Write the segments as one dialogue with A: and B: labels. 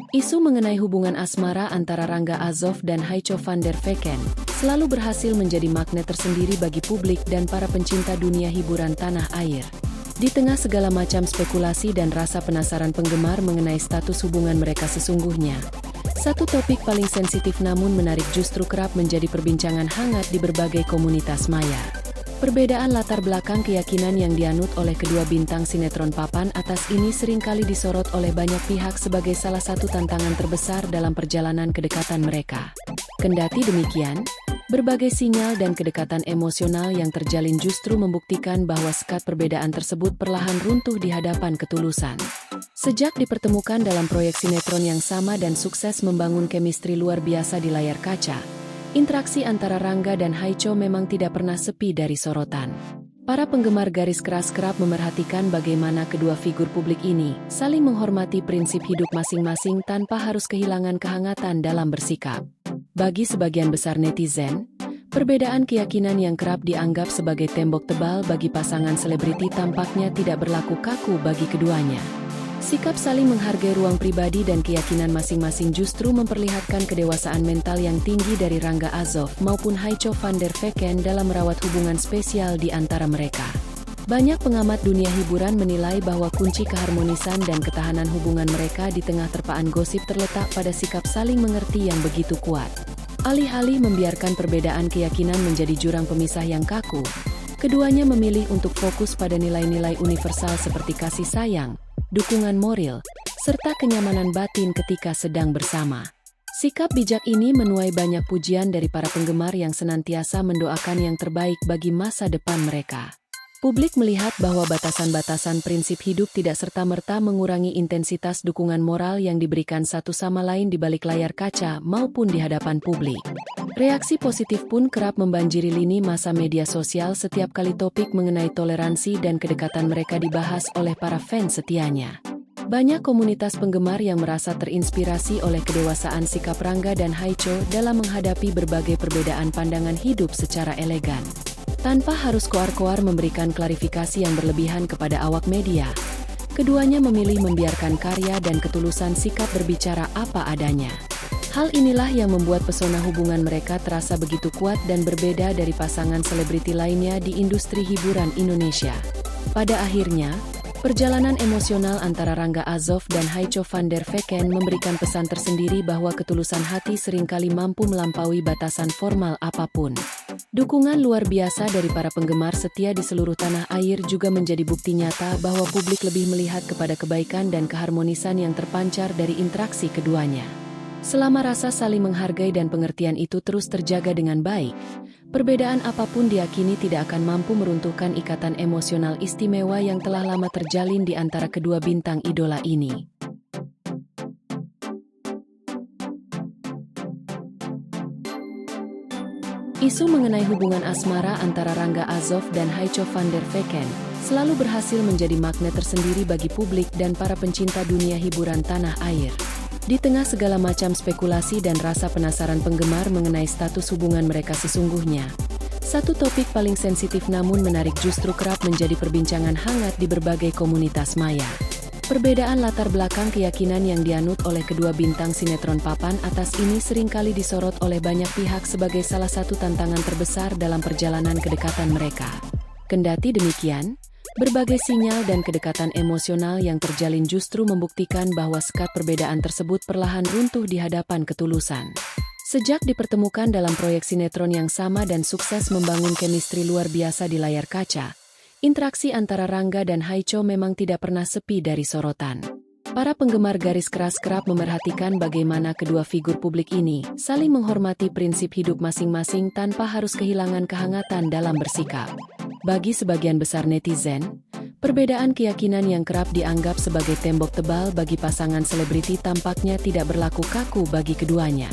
A: Isu mengenai hubungan asmara antara Rangga Azov dan Haicho van der Vecken selalu berhasil menjadi magnet tersendiri bagi publik dan para pencinta dunia hiburan tanah air. Di tengah segala macam spekulasi dan rasa penasaran penggemar mengenai status hubungan mereka sesungguhnya, satu topik paling sensitif namun menarik justru kerap menjadi perbincangan hangat di berbagai komunitas maya. Perbedaan latar belakang keyakinan yang dianut oleh kedua bintang sinetron papan atas ini seringkali disorot oleh banyak pihak sebagai salah satu tantangan terbesar dalam perjalanan kedekatan mereka. Kendati demikian, berbagai sinyal dan kedekatan emosional yang terjalin justru membuktikan bahwa sekat perbedaan tersebut perlahan runtuh di hadapan ketulusan. Sejak dipertemukan dalam proyek sinetron yang sama dan sukses membangun chemistry luar biasa di layar kaca, interaksi antara Rangga dan Haicho memang tidak pernah sepi dari sorotan. Para penggemar garis keras kerap memerhatikan bagaimana kedua figur publik ini saling menghormati prinsip hidup masing-masing tanpa harus kehilangan kehangatan dalam bersikap. Bagi sebagian besar netizen, perbedaan keyakinan yang kerap dianggap sebagai tembok tebal bagi pasangan selebriti tampaknya tidak berlaku kaku bagi keduanya. Sikap saling menghargai ruang pribadi dan keyakinan masing-masing justru memperlihatkan kedewasaan mental yang tinggi dari Rangga Azov maupun Haicho van der Vecken dalam merawat hubungan spesial di antara mereka. Banyak pengamat dunia hiburan menilai bahwa kunci keharmonisan dan ketahanan hubungan mereka di tengah terpaan gosip terletak pada sikap saling mengerti yang begitu kuat. Alih-alih membiarkan perbedaan keyakinan menjadi jurang pemisah yang kaku, keduanya memilih untuk fokus pada nilai-nilai universal seperti kasih sayang, dukungan moral, serta kenyamanan batin ketika sedang bersama. Sikap bijak ini menuai banyak pujian dari para penggemar yang senantiasa mendoakan yang terbaik bagi masa depan mereka. Publik melihat bahwa batasan-batasan prinsip hidup tidak serta-merta mengurangi intensitas dukungan moral yang diberikan satu sama lain di balik layar kaca maupun di hadapan publik. Reaksi positif pun kerap membanjiri lini masa media sosial setiap kali topik mengenai toleransi dan kedekatan mereka dibahas oleh para fans setianya. Banyak komunitas penggemar yang merasa terinspirasi oleh kedewasaan sikap Rangga dan Haicho dalam menghadapi berbagai perbedaan pandangan hidup secara elegan. Tanpa harus koar-koar memberikan klarifikasi yang berlebihan kepada awak media, keduanya memilih membiarkan karya dan ketulusan sikap berbicara apa adanya. Hal inilah yang membuat pesona hubungan mereka terasa begitu kuat dan berbeda dari pasangan selebriti lainnya di industri hiburan Indonesia. Pada akhirnya, perjalanan emosional antara Rangga Azov dan Haicho van der Vecken memberikan pesan tersendiri bahwa ketulusan hati seringkali mampu melampaui batasan formal apapun. Dukungan luar biasa dari para penggemar setia di seluruh tanah air juga menjadi bukti nyata bahwa publik lebih melihat kepada kebaikan dan keharmonisan yang terpancar dari interaksi keduanya. Selama rasa saling menghargai dan pengertian itu terus terjaga dengan baik, perbedaan apapun diyakini tidak akan mampu meruntuhkan ikatan emosional istimewa yang telah lama terjalin di antara kedua bintang idola ini. Isu mengenai hubungan asmara antara Rangga Azov dan Haicho van der Vecken selalu berhasil menjadi magnet tersendiri bagi publik dan para pencinta dunia hiburan tanah air. Di tengah segala macam spekulasi dan rasa penasaran penggemar mengenai status hubungan mereka sesungguhnya, satu topik paling sensitif namun menarik justru kerap menjadi perbincangan hangat di berbagai komunitas maya. Perbedaan latar belakang keyakinan yang dianut oleh kedua bintang sinetron papan atas ini seringkali disorot oleh banyak pihak sebagai salah satu tantangan terbesar dalam perjalanan kedekatan mereka. Kendati demikian, berbagai sinyal dan kedekatan emosional yang terjalin justru membuktikan bahwa sekat perbedaan tersebut perlahan runtuh di hadapan ketulusan. Sejak dipertemukan dalam proyek sinetron yang sama dan sukses membangun chemistry luar biasa di layar kaca, interaksi antara Rangga dan Haicho memang tidak pernah sepi dari sorotan. Para penggemar garis keras kerap memerhatikan bagaimana kedua figur publik ini saling menghormati prinsip hidup masing-masing tanpa harus kehilangan kehangatan dalam bersikap. Bagi sebagian besar netizen, perbedaan keyakinan yang kerap dianggap sebagai tembok tebal bagi pasangan selebriti tampaknya tidak berlaku kaku bagi keduanya.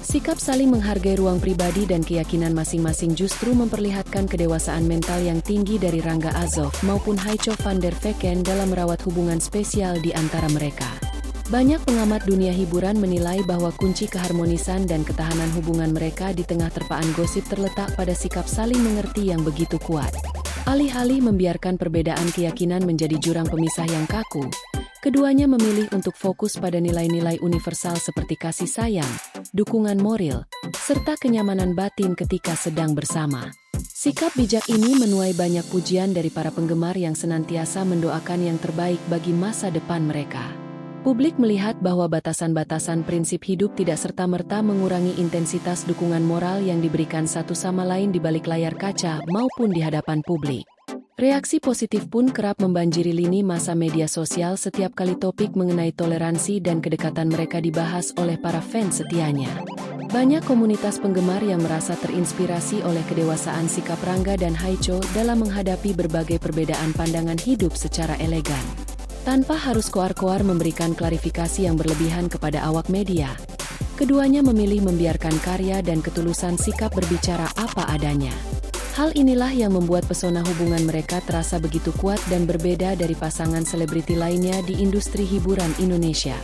A: Sikap saling menghargai ruang pribadi dan keyakinan masing-masing justru memperlihatkan kedewasaan mental yang tinggi dari Rangga Azov maupun Haicho van der Vecken dalam merawat hubungan spesial di antara mereka. Banyak pengamat dunia hiburan menilai bahwa kunci keharmonisan dan ketahanan hubungan mereka di tengah terpaan gosip terletak pada sikap saling mengerti yang begitu kuat. Alih-alih membiarkan perbedaan keyakinan menjadi jurang pemisah yang kaku, Keduanya memilih untuk fokus pada nilai-nilai universal seperti kasih sayang, dukungan moral, serta kenyamanan batin ketika sedang bersama. Sikap bijak ini menuai banyak pujian dari para penggemar yang senantiasa mendoakan yang terbaik bagi masa depan mereka. Publik melihat bahwa batasan-batasan prinsip hidup tidak serta-merta mengurangi intensitas dukungan moral yang diberikan satu sama lain di balik layar kaca maupun di hadapan publik. Reaksi positif pun kerap membanjiri lini masa media sosial setiap kali topik mengenai toleransi dan kedekatan mereka dibahas oleh para fans setianya. Banyak komunitas penggemar yang merasa terinspirasi oleh kedewasaan sikap Rangga dan Haicho dalam menghadapi berbagai perbedaan pandangan hidup secara elegan. Tanpa harus koar-koar memberikan klarifikasi yang berlebihan kepada awak media, keduanya memilih membiarkan karya dan ketulusan sikap berbicara apa adanya. Hal inilah yang membuat pesona hubungan mereka terasa begitu kuat dan berbeda dari pasangan selebriti lainnya di industri hiburan Indonesia.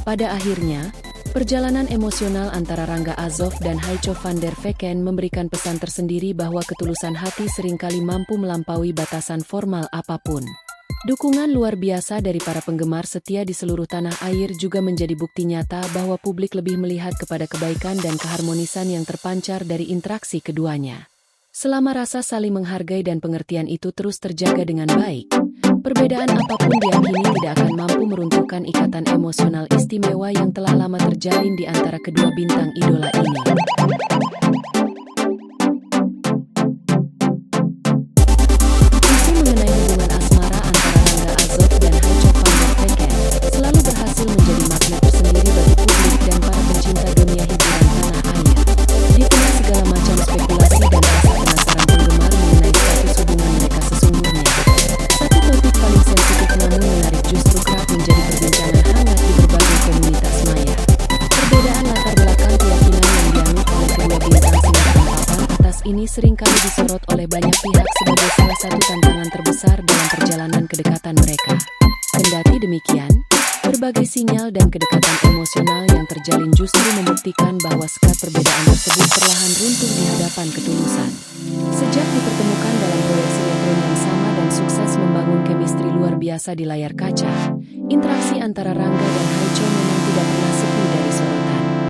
A: Pada akhirnya, perjalanan emosional antara Rangga Azov dan Haicho van der Vecken memberikan pesan tersendiri bahwa ketulusan hati seringkali mampu melampaui batasan formal apapun. Dukungan luar biasa dari para penggemar setia di seluruh tanah air juga menjadi bukti nyata bahwa publik lebih melihat kepada kebaikan dan keharmonisan yang terpancar dari interaksi keduanya. Selama rasa saling menghargai dan pengertian itu terus terjaga dengan baik, perbedaan apapun diyakini tidak akan mampu meruntuhkan ikatan emosional istimewa yang telah lama terjalin di antara kedua bintang idola ini. Isu mengenai hubungan asmara antara Rangga Azov dan Haicho van der Vecken selalu berhasil menjadi magnet tersendiri bagi publik dan para pencinta dunia hiburan tanah air. Di tengah segala macam spekulasi dan rasa penasaran penggemar mengenai status hubungan mereka sesungguhnya, satu topik paling sensitif namun menarik justru kerap menjadi perbincangan hangat di berbagai komunitas maya. Perbedaan latar belakang keyakinan yang dianut oleh kedua bintang sinetron papan atas ini seringkali disorot oleh banyak pihak sebagai salah satu tantangan terbesar dalam perjalanan kedekatan mereka. Kendati demikian, berbagai sinyal dan kedekatan emosional yang terjalin justru membuktikan bahwa sekat perbedaan tersebut perlahan runtuh di hadapan ketulusan. Sejak dipertemukan dalam proyek sinetron yang sama dan sukses membangun chemistry luar biasa di layar kaca, interaksi antara Rangga dan Haicho memang tidak pernah sepi